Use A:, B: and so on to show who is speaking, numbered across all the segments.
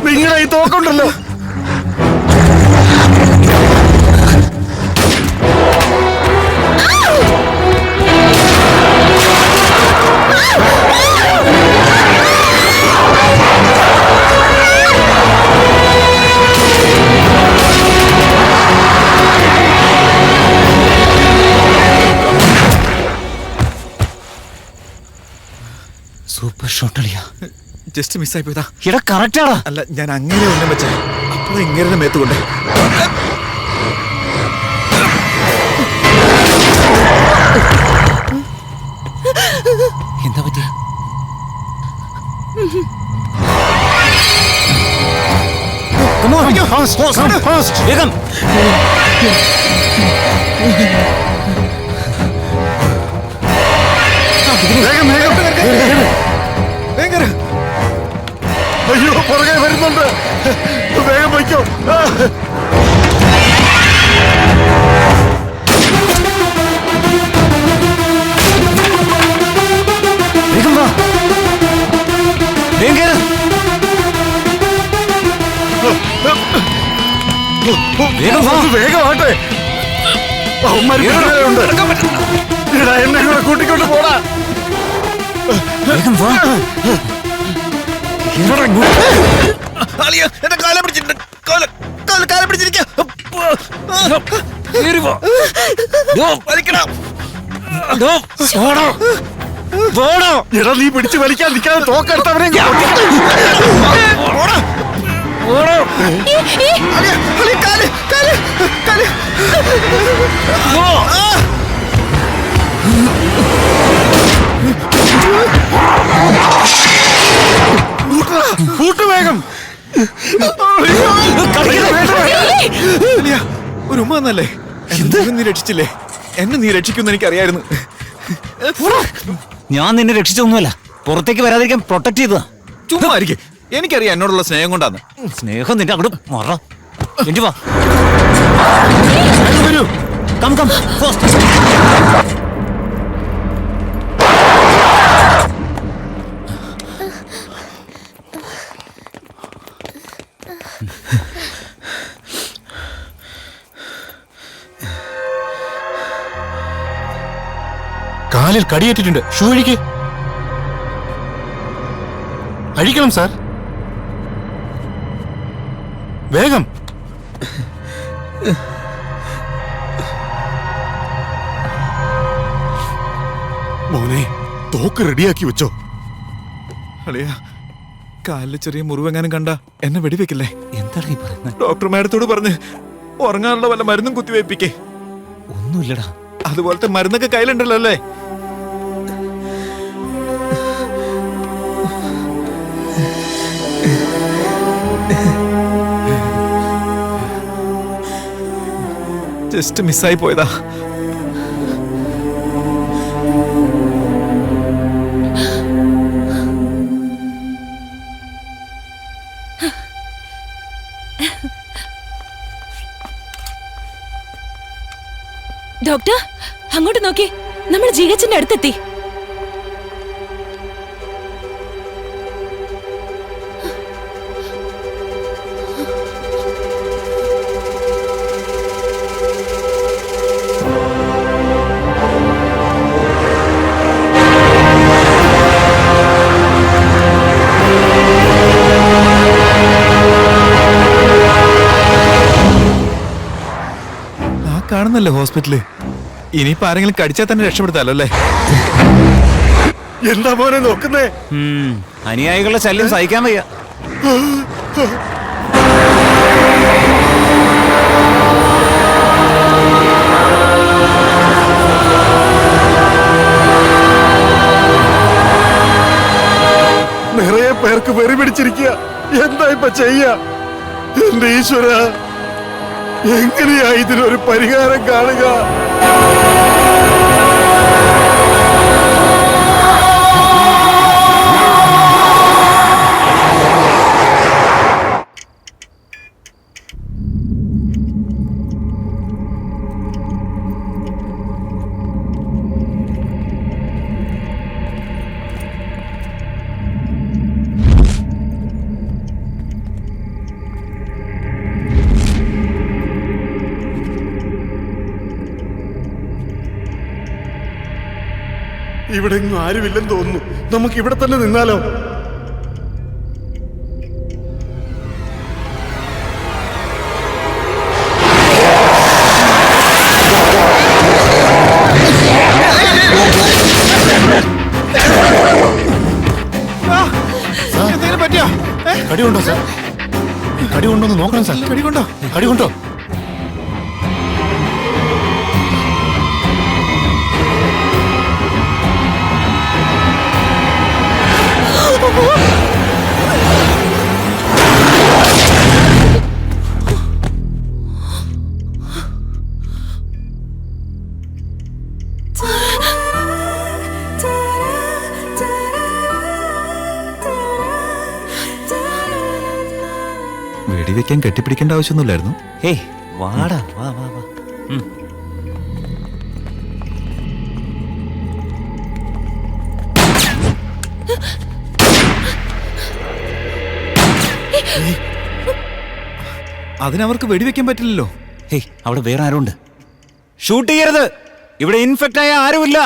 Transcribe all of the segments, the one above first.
A: നിങ്ങളെ ഈ തോക്കുണ്ടല്ലോ,
B: super shot അളിയാ.
A: ജസ്റ്റ് മിസ്സായി പോയതാ.
B: എടാ കറക്റ്റാടാ.
A: അല്ല, ഞാൻ അങ്ങനെ ഒന്നും വെച്ച അപ്പോഴും ഇങ്ങനെ മേത്തുകൊണ്ട്.
B: എന്താ പറ്റിയ? വേഗം
A: അയ്യോ, പുറകെ വരുന്നുണ്ട്. വേഗം വയ്ക്കോ.
B: വേഗം വാ. വേഗം വാ.
A: വേഗമാട്ടെ. അവന്മാരുണ്ട്. എന്നെ കൂടെ കൂട്ടിക്കൊണ്ട് പോടാ.
B: വേഗം വാ.
A: എന്റെ കാലം പിടിച്ചിട്ടുണ്ട്. കാലം പിടിച്ചിരിക്കുക. എടാ, നീ പിടിച്ചു വലിക്കാൻ നിൽക്കാതെ തോക്കെടുത്തവനെ. വേഗം ഒരു ഉമ്മ എന്നല്ലേ നീ രക്ഷിച്ചില്ലേ? എന്നെ നീ രക്ഷിക്കുമെന്ന് എനിക്കറിയായിരുന്നു.
B: ഞാൻ നിന്നെ രക്ഷിച്ചൊന്നുമല്ല, പുറത്തേക്ക് വരാതിരിക്കാൻ പ്രൊട്ടക്ട് ചെയ്തതാ.
A: ചുമ്മാ ആയിരിക്കും. എനിക്കറിയാം എന്നോടുള്ള സ്നേഹം കൊണ്ടാണ്.
B: സ്നേഹം നിന്റെ അങ്ങോട്ട് മറ. എന്റെ വാ. വരൂ. Come come fast.
C: കാലിൽ കടിയേറ്റിട്ടുണ്ട്. ഷൂ അഴിക്ക്. അഴിക്കണം സാർ, വേഗം.
A: മോനെ, തോക്ക് റെഡിയാക്കി വെച്ചോ. അളിയാ, കാലില് ചെറിയ മുറിവെങ്ങാനും കണ്ട എന്നെ വെടിവെക്കില്ലേ?
B: എന്താണ് ഈ പറയുന്നത്?
A: ഡോക്ടർ മാഡത്തോട് പറഞ്ഞ് ഉറങ്ങാനുള്ള വല്ല മരുന്നും കുത്തിവയ്പ്പിക്കേ.
B: ഒന്നുമില്ലടാ.
A: അതുപോലത്തെ മരുന്നൊക്കെ കയ്യിലുണ്ടല്ലോ അല്ലേ? ജസ്റ്റ് മിസ്സായി പോയതാ.
D: ഡോക്ടർ, അങ്ങോട്ട് നോക്കി. നമ്മൾ ജിഎച്ചിന്റെ അടുത്തെത്തി.
A: കാണുന്നല്ലേ ഹോസ്പിറ്റല്. ഇനിയിപ്പോ ആരെങ്കിലും കടിച്ചാൽ തന്നെ രക്ഷപ്പെടുത്താലോ അല്ലേ? എന്താ മോനെ നോക്കുന്നേ?
B: അനുയായികളുടെ ശല്യം സഹിക്കാൻ വയ്യ.
A: നിറയെ പേർക്ക് വെറി പിടിച്ചിരിക്കുക. എന്താ ഇപ്പൊ ചെയ്യാ? എന്റെ ഈശ്വര, എങ്ങനെയാ ഇതിനൊരു പരിഹാരം കാണുക? ഇവിടെ എങ്ങും ആരുമില്ലെന്ന് തോന്നുന്നു. നമുക്ക് ഇവിടെ തന്നെ നിന്നാലോ?
B: എന്തെങ്കിലും പറ്റിയോ?
C: കടിയുണ്ടോ സാർ? കടിയുണ്ടോന്ന് നോക്കണം സാർ.
B: കടികൊണ്ടോ?
C: കടിയുണ്ടോ?
B: വെടിവെക്കാൻ കെട്ടിപ്പിടിക്കേണ്ട ആവശ്യമൊന്നുമില്ലായിരുന്നു. ഹേയ് വാടാ, വാ വാ വാ. അതിനവർക്ക് വെടിവെക്കാൻ പറ്റില്ലല്ലോ. ഹേയ് അവിടെ വേറെ ആരുണ്ട്? ഷൂട്ട് ചെയ്യരുത്. ഇവിടെ ഇൻഫെക്റ്റ് ആയ ആരുമില്ല.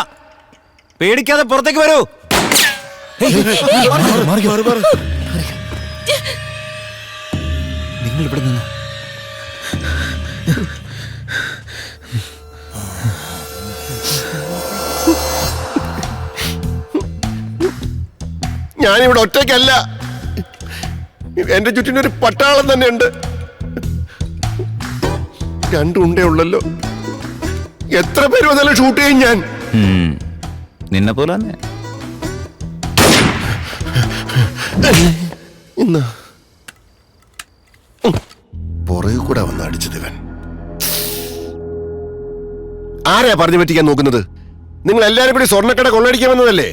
B: പേടിക്കാതെ പുറത്തേക്ക് വരൂ. നിങ്ങൾ ഇവിടെ നിന്ന്
A: ഞാനിവിടെ ഒറ്റയ്ക്കല്ല. എന്റെ ചുറ്റിനൊരു പട്ടാളം തന്നെ ഉണ്ട്. രണ്ടുണ്ടേ ഉള്ളല്ലോ. എത്ര പേര് വന്നാലും ഷൂട്ട് ചെയ്യും ഞാൻ.
B: നിന്നെ പോലെ തന്നെ.
A: ഇന്ന് പുറകെ കൂടെ വന്ന് അടിച്ചത് ഇവൻ. ആരെയാ പറഞ്ഞു പറ്റിക്കാൻ നോക്കുന്നത്? നിങ്ങൾ എല്ലാരും കൂടി സ്വർണ്ണക്കട കൊള്ളടിക്കാൻ വന്നതല്ലേ?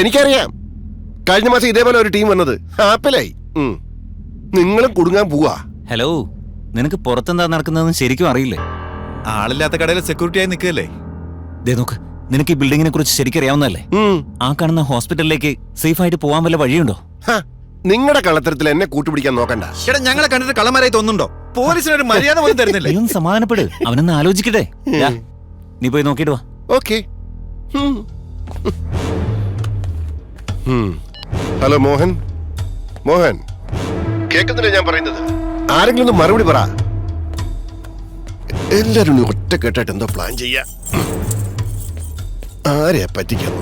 A: എനിക്കറിയാം. കഴിഞ്ഞ മാസം ഇതേപോലെ ഒരു ടീം വന്നത് ആപ്പിലായി. നിങ്ങളും കുടുങ്ങാൻ പോവാ.
B: ഹലോ, നിനക്ക് പുറത്തെന്താ നടക്കുന്നതെന്ന് ശരിക്കും അറിയില്ലേ?
C: ആളില്ലാത്ത കടയിൽ സെക്യൂരിറ്റി ആയി നിൽക്കല്ലേ?
B: ദേ നോക്ക്, നിനക്ക് ഈ ബിൽഡിങ്ങിനെ കുറിച്ച് ശരിക്കും അറിയാവുന്നതല്ലേ? ആ കാണുന്ന ഹോസ്പിറ്റലിലേക്ക് സേഫ് ആയിട്ട് പോകാൻ വല്ല വഴിയുണ്ടോ?
A: നിങ്ങളുടെ കള്ളത്തരത്തിൽ എന്നെ കൂട്ടുപിടിക്കാൻ നോക്കണ്ട.
C: ചേട്ടാ, ഞങ്ങളെ കണ്ടിട്ട് കള്ളന്മാരായി തോന്നുന്നുണ്ടോ? പോലീസിനൊരു മര്യാദ പോലും തരുന്നില്ലേ?
B: നീ ഒന്ന് സമാധാനപ്പെട്. അവനൊന്ന് ആലോചിക്കട്ടെ. ദാ, നീ പോയി നോക്കിയിട്ട് വാ.
A: ഓക്കെ. ഹലോ മോഹൻ. മോഹൻ, കേൾക്കുന്നില്ല ഞാൻ പറയുന്നത്? ആരെങ്കിലും ഒന്ന് മറുപടി പറ. എല്ലാരും ഒറ്റ കേട്ടായിട്ട് എന്തോ പ്ലാൻ ചെയ്യാ. ആരെയാ പറ്റിക്കാൻ?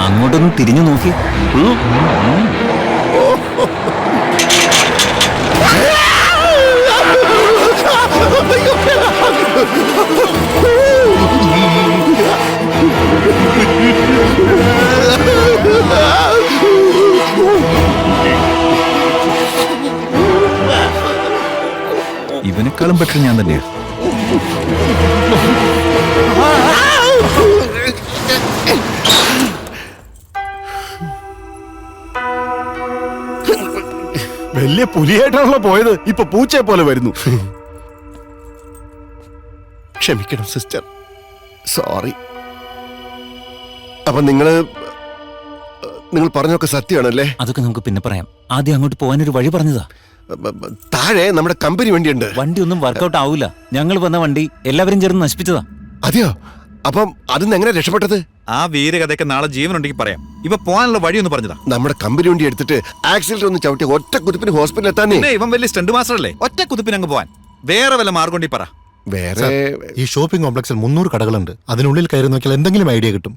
B: അങ്ങോട്ടൊന്ന് തിരിഞ്ഞു നോക്കി. ഇവനെക്കാളും ബെറ്റർ ഞാൻ തന്നെയാ.
A: വലിയ പുലിയായിട്ടാണല്ലോ പോയത്. ഇപ്പൊ പൂച്ചയെ പോലെ വരുന്നു. ക്ഷമിക്കണം സിസ്റ്റർ, സോറി. അപ്പൊ നിങ്ങൾ പറഞ്ഞൊക്കെ സത്യമാണല്ലേ?
B: അതൊക്കെ നമുക്ക് പിന്നെ പറയാം. ആദ്യം അങ്ങോട്ട് പോകാനൊരു വഴി പറഞ്ഞതാ.
A: താഴെ നമ്മുടെ കമ്പനി വണ്ടിയുണ്ട്.
B: വണ്ടി ഒന്നും വർക്കൗട്ട് ആവൂല. ഞങ്ങൾ വന്ന വണ്ടി എല്ലാവരും ചേർന്ന് നശിപ്പിച്ചതാ.
A: അതെയോ? അപ്പം അതിന്ന് എങ്ങനെ രക്ഷപ്പെട്ടത്?
C: ആ വീരകഥയൊക്കെ നാളെ ജീവനുണ്ടെങ്കിൽ പറയാം. ഇപ്പൊ പോകാനുള്ള വഴിയൊന്ന് പറഞ്ഞതാ.
A: നമ്മുടെ കമ്പനി വണ്ടി എടുത്തിട്ട് ആക്സിഡന്റ് ഒന്ന് ചവിട്ടി ഒറ്റ കുതിപ്പിന് ഹോസ്പിറ്റലിൽ എത്താനേ.
C: ഇവൻ വലിയ സ്റ്റണ്ട് മാസ്റ്റർ അല്ലേ? ഒറ്റ കുതിപ്പിന് അങ്ങ് പോവാൻ വേറെ വല്ല മാർഗം ഉണ്ടെങ്കിൽ പറ.
A: വേറെ
C: ഈ ഷോപ്പിംഗ് കോംപ്ലക്സിൽ 300 കടകളുണ്ട്. അതിനുള്ളിൽ കയറി നോക്കിയാൽ എന്തെങ്കിലും ഐഡിയ കിട്ടും.